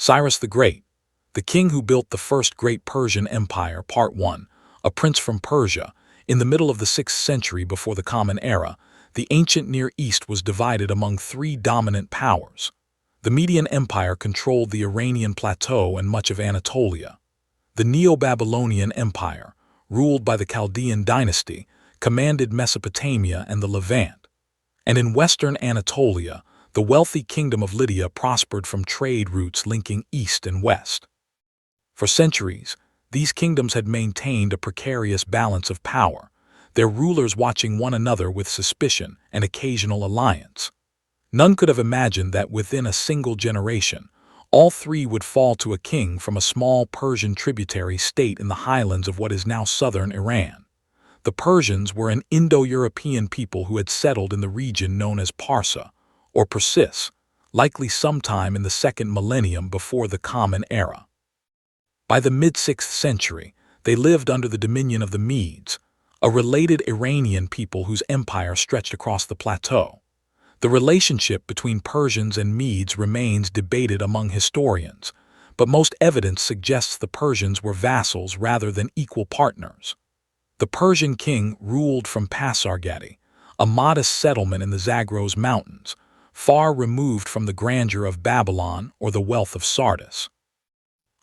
Cyrus the Great, the king who built the first great Persian empire. Part 1. A prince from Persia. In the middle of the 6th century before the Common Era, the ancient Near East was divided among three dominant powers. The Median Empire controlled the Iranian plateau and much of Anatolia. The Neo-Babylonian Empire, ruled by the Chaldean dynasty, commanded Mesopotamia and the Levant. And in western Anatolia, the wealthy Kingdom of Lydia prospered from trade routes linking east and west. For centuries, these kingdoms had maintained a precarious balance of power, their rulers watching one another with suspicion and occasional alliance. None could have imagined that within a single generation, all three would fall to a king from a small Persian tributary state in the highlands of what is now southern Iran. The Persians were an Indo-European people who had settled in the region known as Parsa, or Persis, likely sometime in the second millennium before the Common Era. By the mid-6th century, they lived under the dominion of the Medes, a related Iranian people whose empire stretched across the plateau. The relationship between Persians and Medes remains debated among historians, but most evidence suggests the Persians were vassals rather than equal partners. The Persian king ruled from Pasargadae, a modest settlement in the Zagros Mountains, far removed from the grandeur of Babylon or the wealth of Sardis.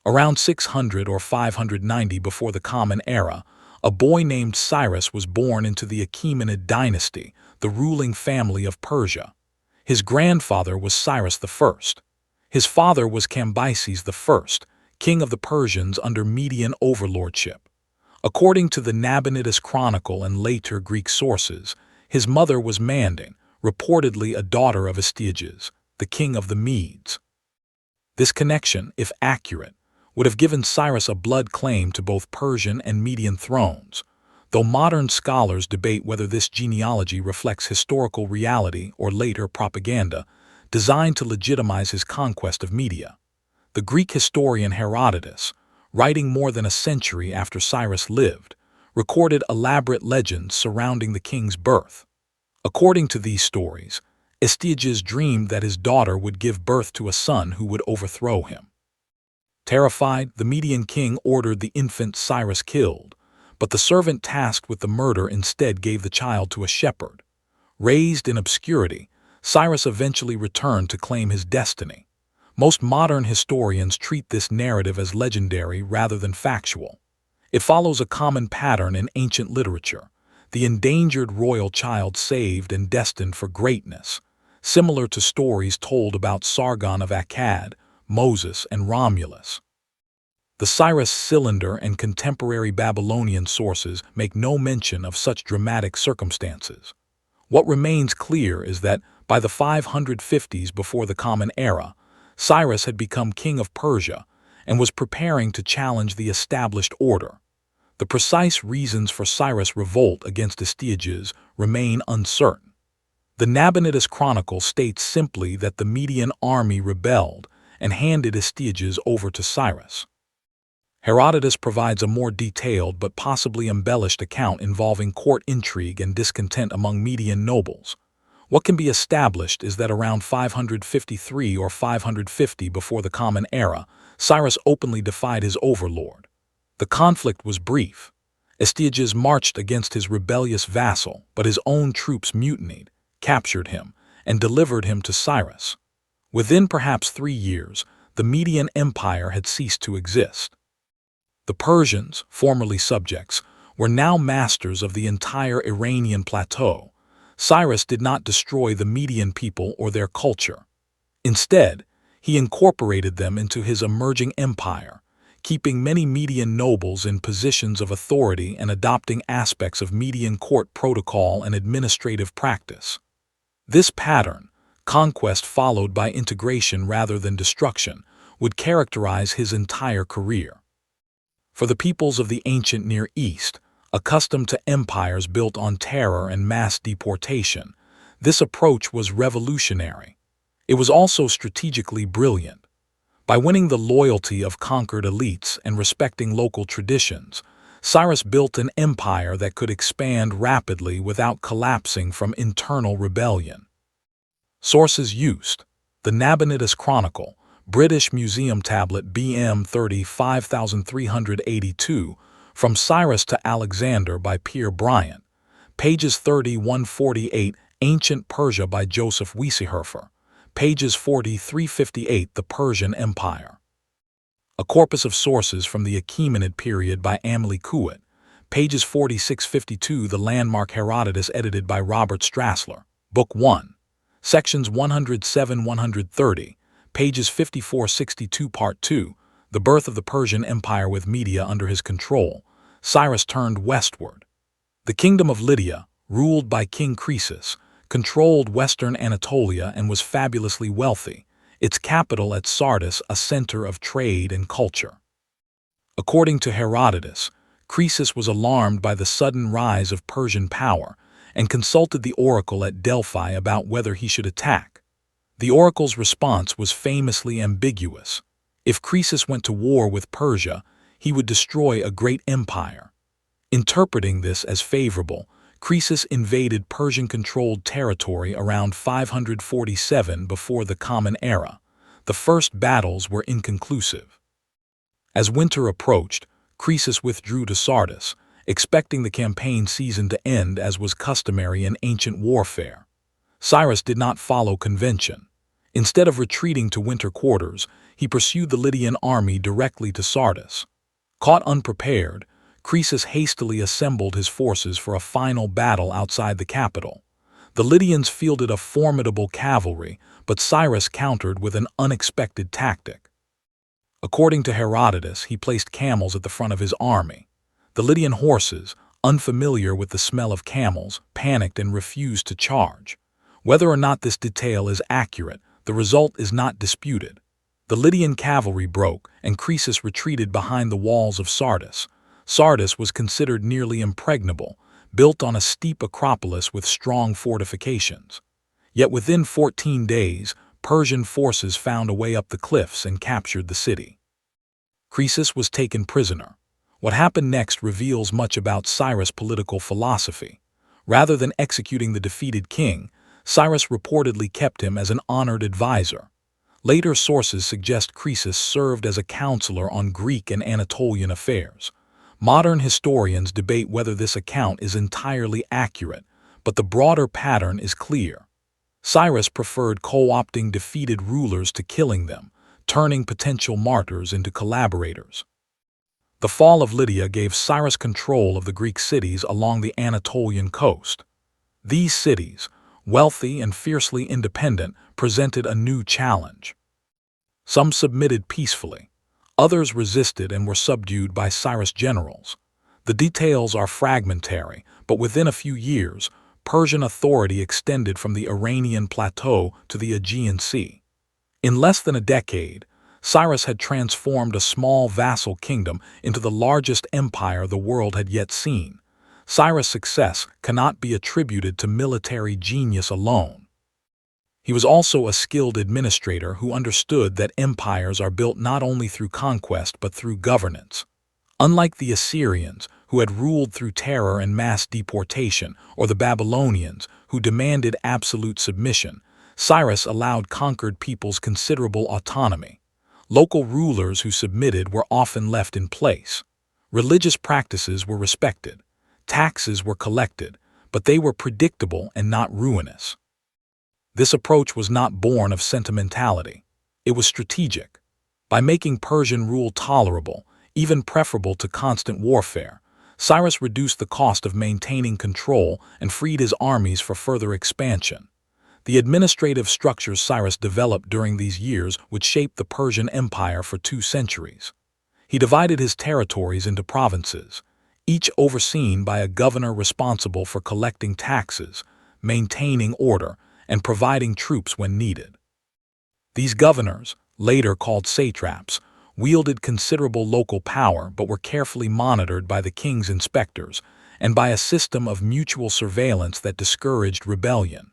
Around 600 or 590 before the Common Era, a boy named Cyrus was born into the Achaemenid dynasty, the ruling family of Persia. His grandfather was Cyrus I. His father was Cambyses I, king of the Persians under Median overlordship. According to the Nabonidus Chronicle and later Greek sources, his mother was Mandane, reportedly a daughter of Astyages, the king of the Medes. This connection, if accurate, would have given Cyrus a blood claim to both Persian and Median thrones, though modern scholars debate whether this genealogy reflects historical reality or later propaganda designed to legitimize his conquest of Media. The Greek historian Herodotus, writing more than a century after Cyrus lived, recorded elaborate legends surrounding the king's birth. According to these stories, Astyages dreamed that his daughter would give birth to a son who would overthrow him. Terrified, the Median king ordered the infant Cyrus killed, but the servant tasked with the murder instead gave the child to a shepherd. Raised in obscurity, Cyrus eventually returned to claim his destiny. Most modern historians treat this narrative as legendary rather than factual. It follows a common pattern in ancient literature: the endangered royal child saved and destined for greatness, similar to stories told about Sargon of Akkad, Moses, and Romulus. The Cyrus cylinder and contemporary Babylonian sources make no mention of such dramatic circumstances. What remains clear is that, by the 550s before the Common Era, Cyrus had become king of Persia and was preparing to challenge the established order. The precise reasons for Cyrus' revolt against Astyages remain uncertain. The Nabonidus Chronicle states simply that the Median army rebelled and handed Astyages over to Cyrus. Herodotus provides a more detailed but possibly embellished account involving court intrigue and discontent among Median nobles. What can be established is that around 553 or 550 before the Common Era, Cyrus openly defied his overlord. The conflict was brief. Astyages marched against his rebellious vassal, but his own troops mutinied, captured him, and delivered him to Cyrus. Within perhaps 3 years, the Median Empire had ceased to exist. The Persians, formerly subjects, were now masters of the entire Iranian plateau. Cyrus did not destroy the Median people or their culture. Instead, he incorporated them into his emerging empire, keeping many Median nobles in positions of authority and adopting aspects of Median court protocol and administrative practice. This pattern, conquest followed by integration rather than destruction, would characterize his entire career. For the peoples of the ancient Near East, accustomed to empires built on terror and mass deportation, this approach was revolutionary. It was also strategically brilliant. By winning the loyalty of conquered elites and respecting local traditions, Cyrus built an empire that could expand rapidly without collapsing from internal rebellion. Sources used: the Nabonidus Chronicle, British Museum tablet BM 35382, From Cyrus to Alexander by Pierre Bryant. Pages 30-148, Ancient Persia by Joseph Wiesehofer. Pages 40-358, The Persian Empire. A corpus of sources from the Achaemenid period by Amelie Couet. Pages 46-52, The Landmark Herodotus edited by Robert Strassler. Book 1. Sections 107-130. Pages 54-62, Part 2. The Birth of the Persian Empire with Media under his control. Cyrus turned westward. The Kingdom of Lydia, ruled by King Croesus, controlled western Anatolia and was fabulously wealthy, its capital at Sardis a center of trade and culture. According to Herodotus, Croesus was alarmed by the sudden rise of Persian power and consulted the oracle at Delphi about whether he should attack. The oracle's response was famously ambiguous. If Croesus went to war with Persia, he would destroy a great empire. Interpreting this as favorable, Croesus invaded Persian-controlled territory around 547 before the Common Era. The first battles were inconclusive. As winter approached, Croesus withdrew to Sardis, expecting the campaign season to end as was customary in ancient warfare. Cyrus did not follow convention. Instead of retreating to winter quarters, he pursued the Lydian army directly to Sardis. Caught unprepared, Croesus hastily assembled his forces for a final battle outside the capital. The Lydians fielded a formidable cavalry, but Cyrus countered with an unexpected tactic. According to Herodotus, he placed camels at the front of his army. The Lydian horses, unfamiliar with the smell of camels, panicked and refused to charge. Whether or not this detail is accurate, the result is not disputed. The Lydian cavalry broke, and Croesus retreated behind the walls of Sardis. Sardis was considered nearly impregnable, built on a steep acropolis with strong fortifications. Yet within 14 days, Persian forces found a way up the cliffs and captured the city. Croesus was taken prisoner. What happened next reveals much about Cyrus' political philosophy. Rather than executing the defeated king, Cyrus reportedly kept him as an honored advisor. Later sources suggest Croesus served as a counselor on Greek and Anatolian affairs. Modern historians debate whether this account is entirely accurate, but the broader pattern is clear. Cyrus preferred co-opting defeated rulers to killing them, turning potential martyrs into collaborators. The fall of Lydia gave Cyrus control of the Greek cities along the Anatolian coast. These cities, wealthy and fiercely independent, presented a new challenge. Some submitted peacefully. Others resisted and were subdued by Cyrus' generals. The details are fragmentary, but within a few years, Persian authority extended from the Iranian plateau to the Aegean Sea. In less than a decade, Cyrus had transformed a small vassal kingdom into the largest empire the world had yet seen. Cyrus' success cannot be attributed to military genius alone. He was also a skilled administrator who understood that empires are built not only through conquest but through governance. Unlike the Assyrians, who had ruled through terror and mass deportation, or the Babylonians, who demanded absolute submission, Cyrus allowed conquered peoples considerable autonomy. Local rulers who submitted were often left in place. Religious practices were respected. Taxes were collected, but they were predictable and not ruinous. This approach was not born of sentimentality. It was strategic. By making Persian rule tolerable, even preferable to constant warfare, Cyrus reduced the cost of maintaining control and freed his armies for further expansion. The administrative structures Cyrus developed during these years would shape the Persian Empire for 2 centuries. He divided his territories into provinces, each overseen by a governor responsible for collecting taxes, maintaining order, and providing troops when needed. These governors, later called satraps, wielded considerable local power but were carefully monitored by the king's inspectors and by a system of mutual surveillance that discouraged rebellion.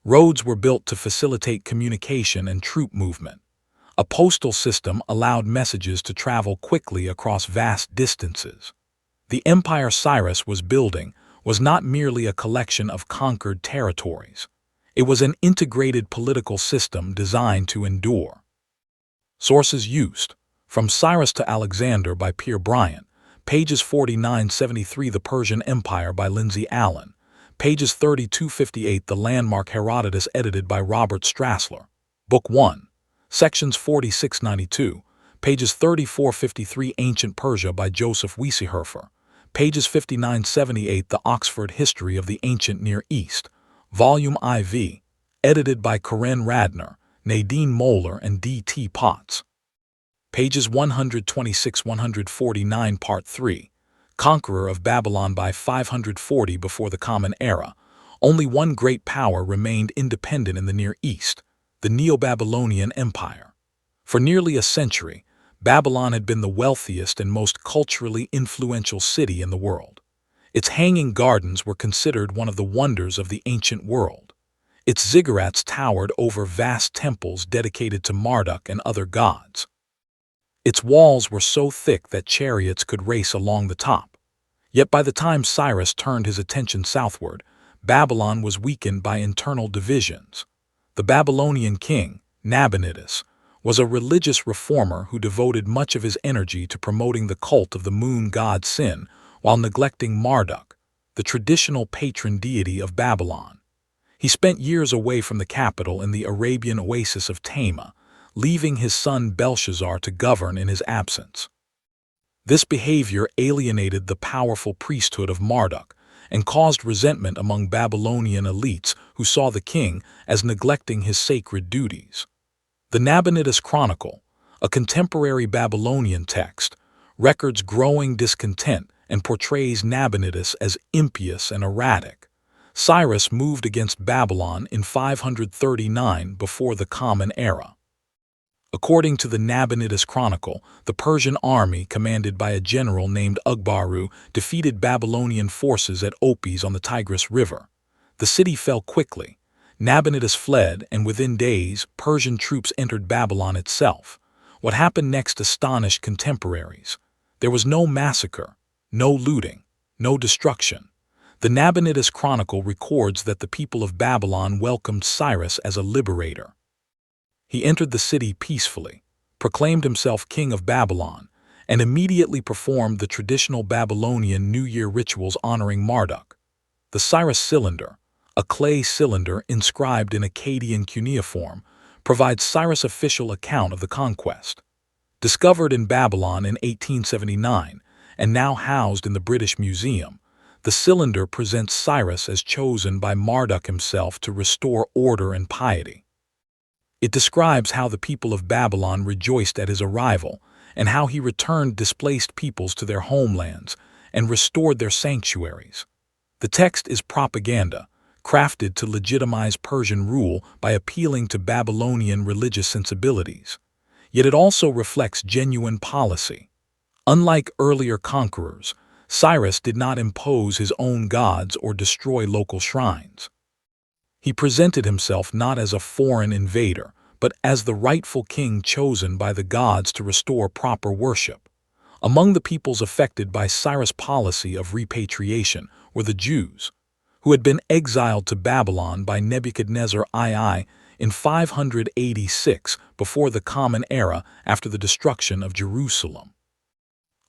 Roads were built to facilitate communication and troop movement. A postal system allowed messages to travel quickly across vast distances. The empire Cyrus was building was not merely a collection of conquered territories. It was an integrated political system designed to endure. Sources used: From Cyrus to Alexander by Pierre Bryant, pages 49-73. The Persian Empire by Lindsay Allen, pages 32-58. The Landmark Herodotus, edited by Robert Strassler, Book 1, sections 46-92, pages 34-53. Ancient Persia by Joseph Weissehofer, pages 59-78. The Oxford History of the Ancient Near East, Volume IV, edited by Corinne Radner, Nadine Moeller, and D.T. Potts, pages 126-149. Part 3, Conqueror of Babylon. By 540 before the Common Era, only one great power remained independent in the Near East, the Neo-Babylonian Empire. For nearly a century, Babylon had been the wealthiest and most culturally influential city in the world. Its hanging gardens were considered one of the wonders of the ancient world. Its ziggurats towered over vast temples dedicated to Marduk and other gods. Its walls were so thick that chariots could race along the top. Yet by the time Cyrus turned his attention southward, Babylon was weakened by internal divisions. The Babylonian king, Nabonidus, was a religious reformer who devoted much of his energy to promoting the cult of the moon god Sin while neglecting Marduk, the traditional patron deity of Babylon. He spent years away from the capital in the Arabian oasis of Tama, leaving his son Belshazzar to govern in his absence. This behavior alienated the powerful priesthood of Marduk and caused resentment among Babylonian elites who saw the king as neglecting his sacred duties. The Nabonidus Chronicle, a contemporary Babylonian text, records growing discontent and portrays Nabonidus as impious and erratic. Cyrus moved against Babylon in 539 before the Common Era. According to the Nabonidus Chronicle, the Persian army, commanded by a general named Ugbaru, defeated Babylonian forces at Opis on the Tigris River. The city fell quickly. Nabonidus fled, and within days, Persian troops entered Babylon itself. What happened next astonished contemporaries. There was no massacre, no looting, no destruction. The Nabonidus Chronicle records that the people of Babylon welcomed Cyrus as a liberator. He entered the city peacefully, proclaimed himself king of Babylon, and immediately performed the traditional Babylonian New Year rituals honoring Marduk. The Cyrus cylinder, a clay cylinder inscribed in Akkadian cuneiform, provides Cyrus' official account of the conquest. Discovered in Babylon in 1879 and now housed in the British Museum, the cylinder presents Cyrus as chosen by Marduk himself to restore order and piety. It describes how the people of Babylon rejoiced at his arrival and how he returned displaced peoples to their homelands and restored their sanctuaries. The text is propaganda, crafted to legitimize Persian rule by appealing to Babylonian religious sensibilities. Yet it also reflects genuine policy. Unlike earlier conquerors, Cyrus did not impose his own gods or destroy local shrines. He presented himself not as a foreign invader, but as the rightful king chosen by the gods to restore proper worship. Among the peoples affected by Cyrus' policy of repatriation were the Jews, who had been exiled to Babylon by Nebuchadnezzar II in 586 before the Common Era after the destruction of Jerusalem.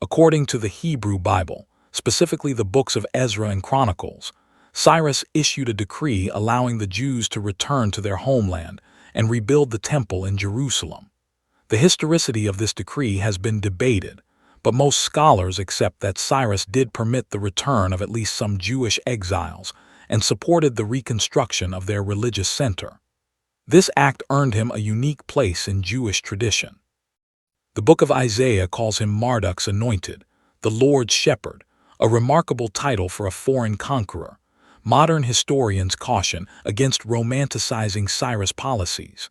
According to the Hebrew Bible, specifically the books of Ezra and Chronicles, Cyrus issued a decree allowing the Jews to return to their homeland and rebuild the temple in Jerusalem. The historicity of this decree has been debated, but most scholars accept that Cyrus did permit the return of at least some Jewish exiles and supported the reconstruction of their religious center. This act earned him a unique place in Jewish tradition. The book of Isaiah calls him Marduk's anointed, the Lord's shepherd, a remarkable title for a foreign conqueror. Modern historians caution against romanticizing Cyrus' policies.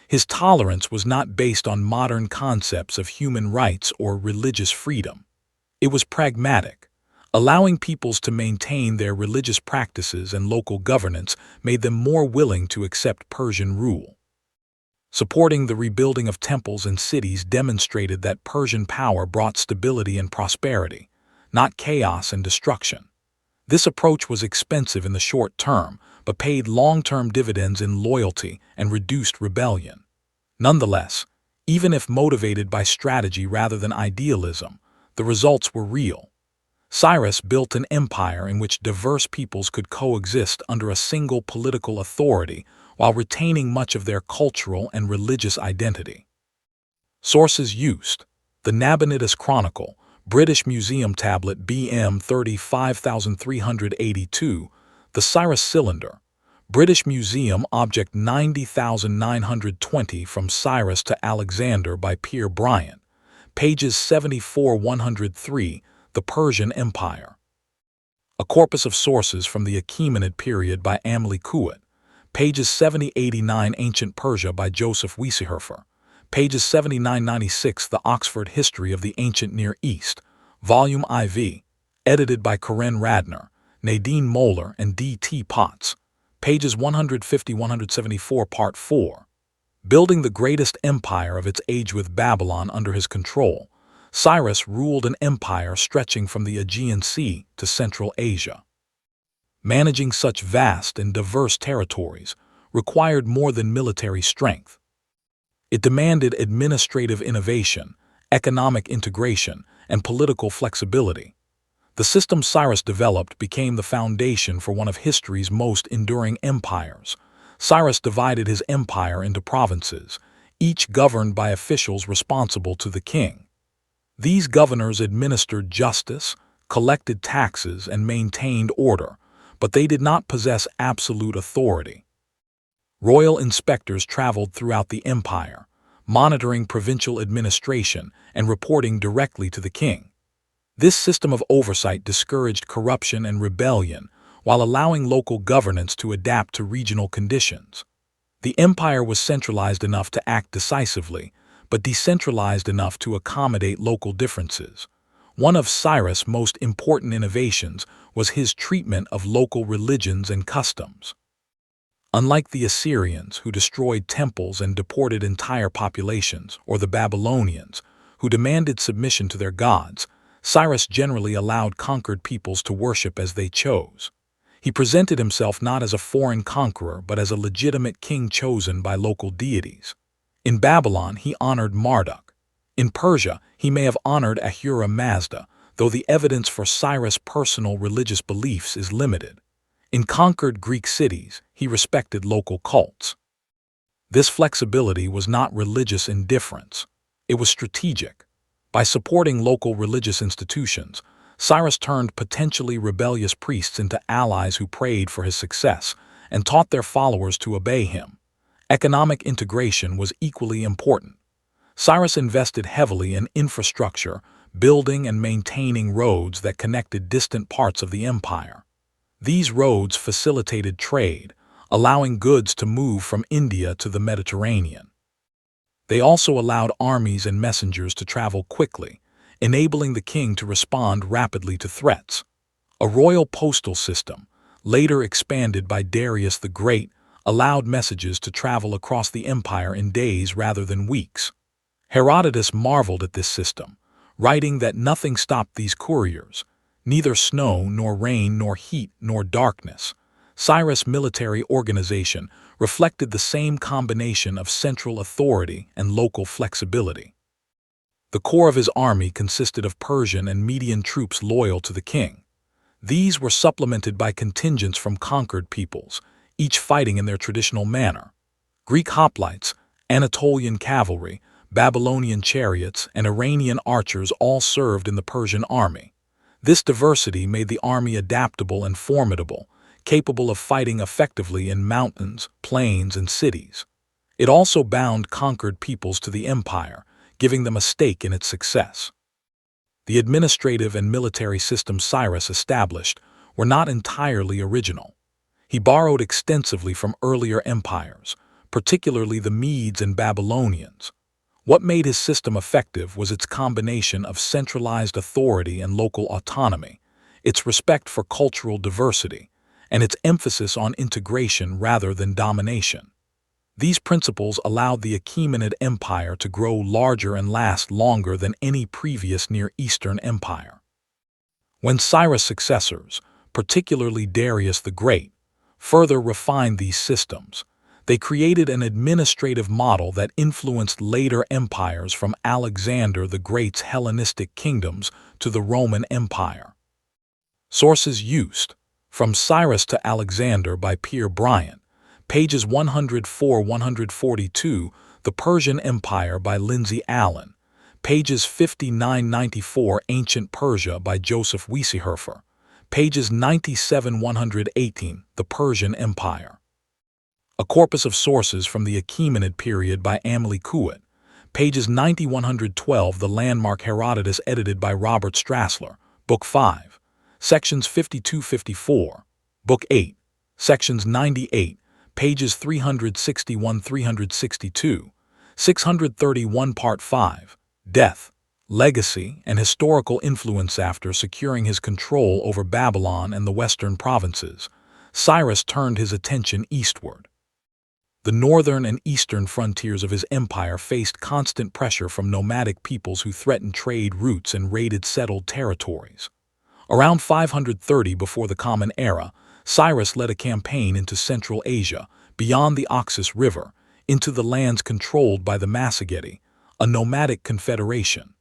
His tolerance was not based on modern concepts of human rights or religious freedom. It was pragmatic. Allowing peoples to maintain their religious practices and local governance made them more willing to accept Persian rule. Supporting the rebuilding of temples and cities demonstrated that Persian power brought stability and prosperity, not chaos and destruction. This approach was expensive in the short term, but paid long-term dividends in loyalty and reduced rebellion. Nonetheless, Even if motivated by strategy rather than idealism, the results were real. Cyrus built an empire in which diverse peoples could coexist under a single political authority while retaining much of their cultural and religious identity. Sources used: the Nabonidus Chronicle, British Museum Tablet BM 35382, the Cyrus Cylinder, British Museum Object 90920 From Cyrus to Alexander by Pierre Bryant, pages 74-103, The Persian Empire. A corpus of sources from the Achaemenid period by Amelie Couet, pages 70-89 Ancient Persia by Joseph Wiesehofer, pages 79-96 The Oxford History of the Ancient Near East, Volume IV, edited by Karen Radner, Nadine Moeller, and D.T. Potts, pages 150-174 Part 4. Building the greatest empire of its age with Babylon under his control, Cyrus ruled an empire stretching from the Aegean Sea to Central Asia. Managing such vast and diverse territories required more than military strength. It demanded administrative innovation, economic integration, and political flexibility. The system Cyrus developed became the foundation for one of history's most enduring empires. Cyrus divided his empire into provinces, each governed by officials responsible to the king. These governors administered justice, collected taxes, and maintained order, but they did not possess absolute authority. Royal inspectors traveled throughout the empire, monitoring provincial administration and reporting directly to the king. This system of oversight discouraged corruption and rebellion while allowing local governance to adapt to regional conditions. The empire was centralized enough to act decisively, but decentralized enough to accommodate local differences. One of Cyrus' most important innovations was his treatment of local religions and customs. Unlike the Assyrians, who destroyed temples and deported entire populations, or the Babylonians, who demanded submission to their gods, Cyrus generally allowed conquered peoples to worship as they chose. He presented himself not as a foreign conqueror but as a legitimate king chosen by local deities. In Babylon, he honored Marduk. In Persia, he may have honored Ahura Mazda, though the evidence for Cyrus' personal religious beliefs is limited. In conquered Greek cities, he respected local cults. This flexibility was not religious indifference. It was strategic. By supporting local religious institutions, Cyrus turned potentially rebellious priests into allies who prayed for his success and taught their followers to obey him. Economic integration was equally important. Cyrus invested heavily in infrastructure, building and maintaining roads that connected distant parts of the empire. These roads facilitated trade, allowing goods to move from India to the Mediterranean. They also allowed armies and messengers to travel quickly, enabling the king to respond rapidly to threats. A royal postal system, later expanded by Darius the Great, allowed messages to travel across the empire in days rather than weeks. Herodotus marveled at this system, writing that nothing stopped these couriers, neither snow nor rain nor heat nor darkness. Cyrus' military organization reflected the same combination of central authority and local flexibility. The core of his army consisted of Persian and Median troops loyal to the king. These were supplemented by contingents from conquered peoples, each fighting in their traditional manner. Greek hoplites, Anatolian cavalry, Babylonian chariots, and Iranian archers all served in the Persian army. This diversity made the army adaptable and formidable, capable of fighting effectively in mountains, plains, and cities. It also bound conquered peoples to the empire, giving them a stake in its success. The administrative and military systems Cyrus established were not entirely original. He borrowed extensively from earlier empires, particularly the Medes and Babylonians. What made his system effective was its combination of centralized authority and local autonomy, its respect for cultural diversity, and its emphasis on integration rather than domination. These principles allowed the Achaemenid Empire to grow larger and last longer than any previous Near Eastern empire. When Cyrus' successors, particularly Darius the Great, further refined these systems, They created an administrative model that influenced later empires from Alexander the Great's Hellenistic kingdoms to the Roman Empire. Sources used: From Cyrus to Alexander by Pierre Bryant, pages 104–142, The Persian Empire by Lindsay Allen, pages 59–94, Ancient Persia by Joseph Wieseherfer, pages 97–118, The Persian Empire. A corpus of sources from the Achaemenid period by Amelie Couet, pages 90–112, The Landmark Herodotus edited by Robert Strassler, Book 5, sections 52–54, Book 8, sections 98, pages 361–362, 631, Part 5, Death, Legacy, and Historical Influence. After securing his control over Babylon and the western provinces, Cyrus turned his attention eastward. The northern and eastern frontiers of his empire faced constant pressure from nomadic peoples who threatened trade routes and raided settled territories. Around 530 before the Common Era, Cyrus led a campaign into Central Asia, beyond the Oxus River, into the lands controlled by the Pasargadae, a nomadic confederation.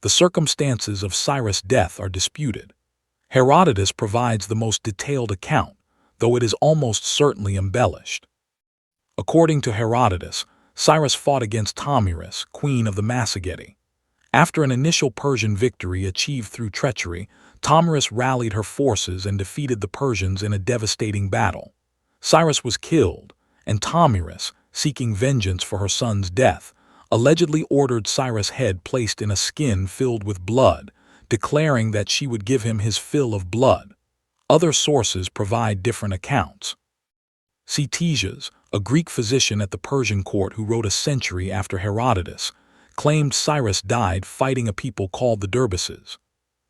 The circumstances of Cyrus' death are disputed. Herodotus provides the most detailed account, though it is almost certainly embellished. According to Herodotus, Cyrus fought against Thomyris, queen of the Pasargadae. After an initial Persian victory achieved through treachery, Thomyris rallied her forces and defeated the Persians in a devastating battle. Cyrus was killed, and Thomyris, seeking vengeance for her son's death, allegedly ordered Cyrus' head placed in a skin filled with blood, declaring that she would give him his fill of blood. Other sources provide different accounts. Ctesias, a Greek physician at the Persian court who wrote a century after Herodotus, claimed Cyrus died fighting a people called the Derbaces.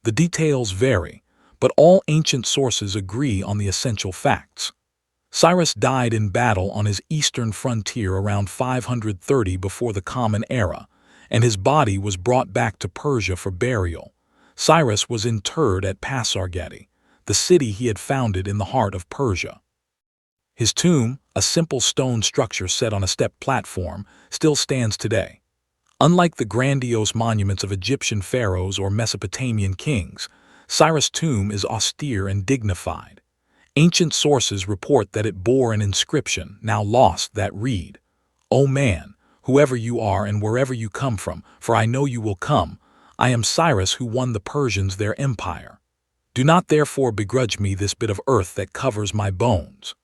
The details vary, but all ancient sources agree on the essential facts. Cyrus died in battle on his eastern frontier around 530 before the Common Era, and his body was brought back to Persia for burial. Cyrus was interred at Pasargadae, the city he had founded in the heart of Persia. His tomb, a simple stone structure set on a step platform, still stands today. Unlike the grandiose monuments of Egyptian pharaohs or Mesopotamian kings, Cyrus' tomb is austere and dignified. Ancient sources report that it bore an inscription, now lost, that read, "O man, whoever you are and wherever you come from, for I know you will come, I am Cyrus who won the Persians their empire. Do not therefore begrudge me this bit of earth that covers my bones."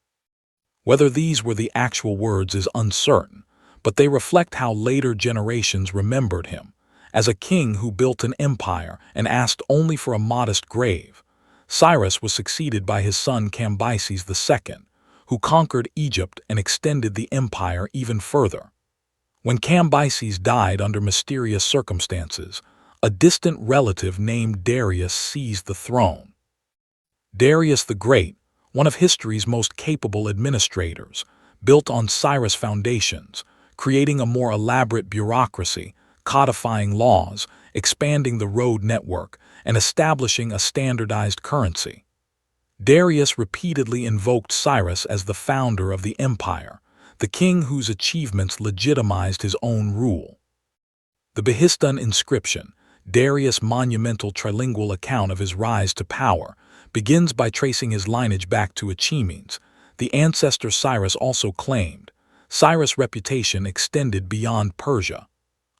Whether these were the actual words is uncertain, but they reflect how later generations remembered him, as a king who built an empire and asked only for a modest grave. Cyrus was succeeded by his son Cambyses II, who conquered Egypt and extended the empire even further. When Cambyses died under mysterious circumstances, a distant relative named Darius seized the throne. Darius the Great, one of history's most capable administrators, built on Cyrus' foundations, creating a more elaborate bureaucracy, codifying laws, expanding the road network, and establishing a standardized currency. Darius repeatedly invoked Cyrus as the founder of the empire, the king whose achievements legitimized his own rule. The Behistun inscription, Darius' monumental trilingual account of his rise to power, begins by tracing his lineage back to Achaemenid, the ancestor Cyrus also claimed. Cyrus' reputation extended beyond Persia.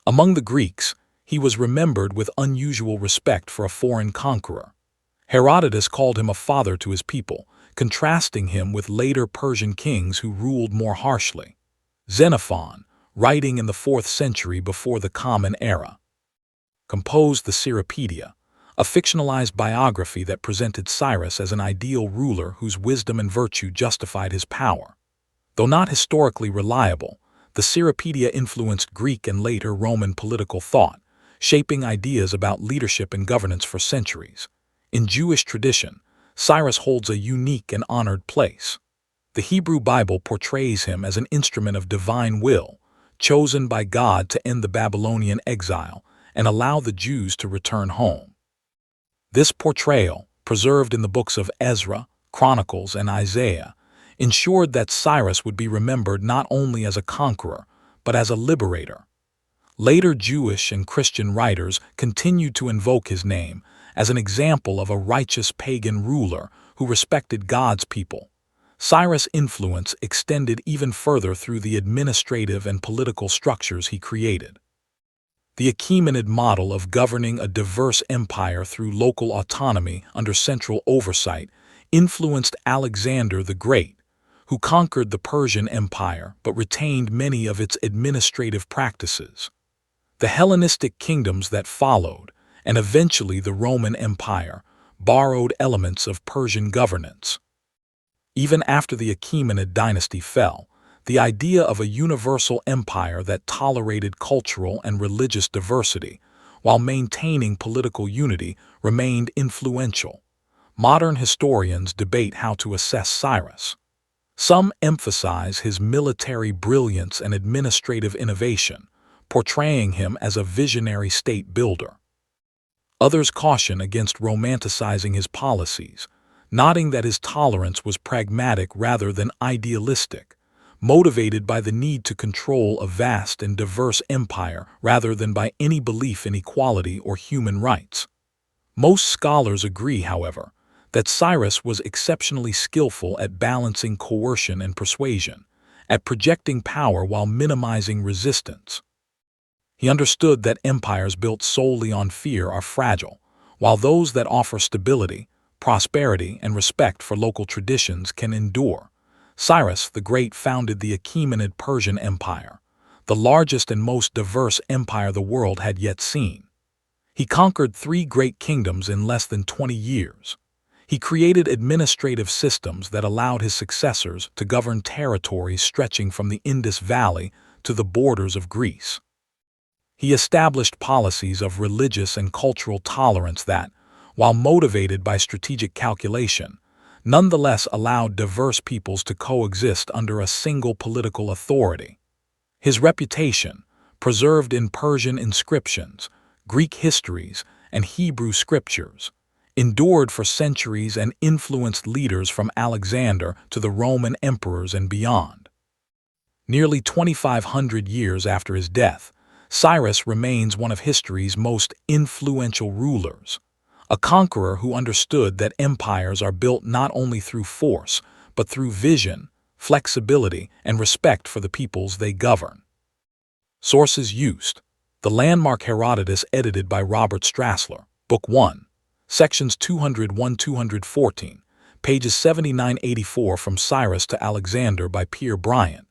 Among the Greeks, he was remembered with unusual respect for a foreign conqueror. Herodotus called him a father to his people, contrasting him with later Persian kings who ruled more harshly. Xenophon, writing in the 4th century before the Common Era, composed the Cyropaedia, a fictionalized biography that presented Cyrus as an ideal ruler whose wisdom and virtue justified his power. Though not historically reliable, the Cyropaedia influenced Greek and later Roman political thought, shaping ideas about leadership and governance for centuries. In Jewish tradition, Cyrus holds a unique and honored place. The Hebrew Bible portrays him as an instrument of divine will, chosen by God to end the Babylonian exile and allow the Jews to return home. This portrayal, preserved in the books of Ezra, Chronicles, and Isaiah, ensured that Cyrus would be remembered not only as a conqueror, but as a liberator. Later Jewish and Christian writers continued to invoke his name as an example of a righteous pagan ruler who respected God's people. Cyrus' influence extended even further through the administrative and political structures he created. The Achaemenid model of governing a diverse empire through local autonomy under central oversight influenced Alexander the Great, who conquered the Persian Empire but retained many of its administrative practices. The Hellenistic kingdoms that followed, and eventually the Roman Empire, borrowed elements of Persian governance. Even after the Achaemenid dynasty fell, the idea of a universal empire that tolerated cultural and religious diversity while maintaining political unity remained influential. Modern historians debate how to assess Cyrus. Some emphasize his military brilliance and administrative innovation, portraying him as a visionary state builder. Others caution against romanticizing his policies, noting that his tolerance was pragmatic rather than idealistic, motivated by the need to control a vast and diverse empire rather than by any belief in equality or human rights. Most scholars agree, however, that Cyrus was exceptionally skillful at balancing coercion and persuasion, at projecting power while minimizing resistance. He understood that empires built solely on fear are fragile, while those that offer stability, prosperity, and respect for local traditions can endure. Cyrus the Great founded the Achaemenid Persian Empire, the largest and most diverse empire the world had yet seen. He conquered 3 great kingdoms in less than 20 years. He created administrative systems that allowed his successors to govern territories stretching from the Indus Valley to the borders of Greece. He established policies of religious and cultural tolerance that, while motivated by strategic calculation, nonetheless allowed diverse peoples to coexist under a single political authority. His reputation, preserved in Persian inscriptions, Greek histories, and Hebrew scriptures, endured for centuries and influenced leaders from Alexander to the Roman emperors and beyond. Nearly 2,500 years after his death, Cyrus remains one of history's most influential rulers, a conqueror who understood that empires are built not only through force, but through vision, flexibility, and respect for the peoples they govern. Sources used: the landmark Herodotus edited by Robert Strassler, Book 1, Sections 201-214, pages 79-84 From Cyrus to Alexander by Pierre Bryant,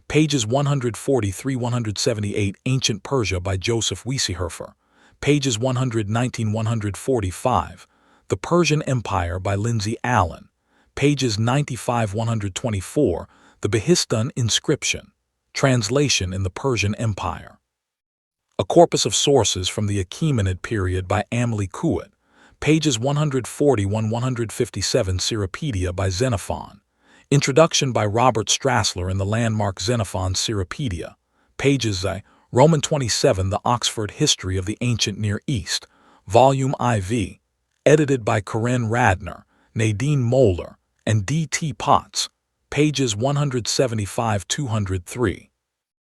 pages 143-178 Ancient Persia by Joseph Weissehofer, pages 119-145, The Persian Empire by Lindsay Allen, pages 95-124, The Behistun Inscription, Translation in the Persian Empire. A corpus of sources from the Achaemenid period by Amelie Couet, pages 141-157 Cyropedia by Xenophon, Introduction by Robert Strassler in the landmark Xenophon Cyropedia, pages Roman 27 The Oxford History of the Ancient Near East, Volume IV, edited by Corinne Radner, Nadine Moeller, and D. T. Potts, pages 175-203.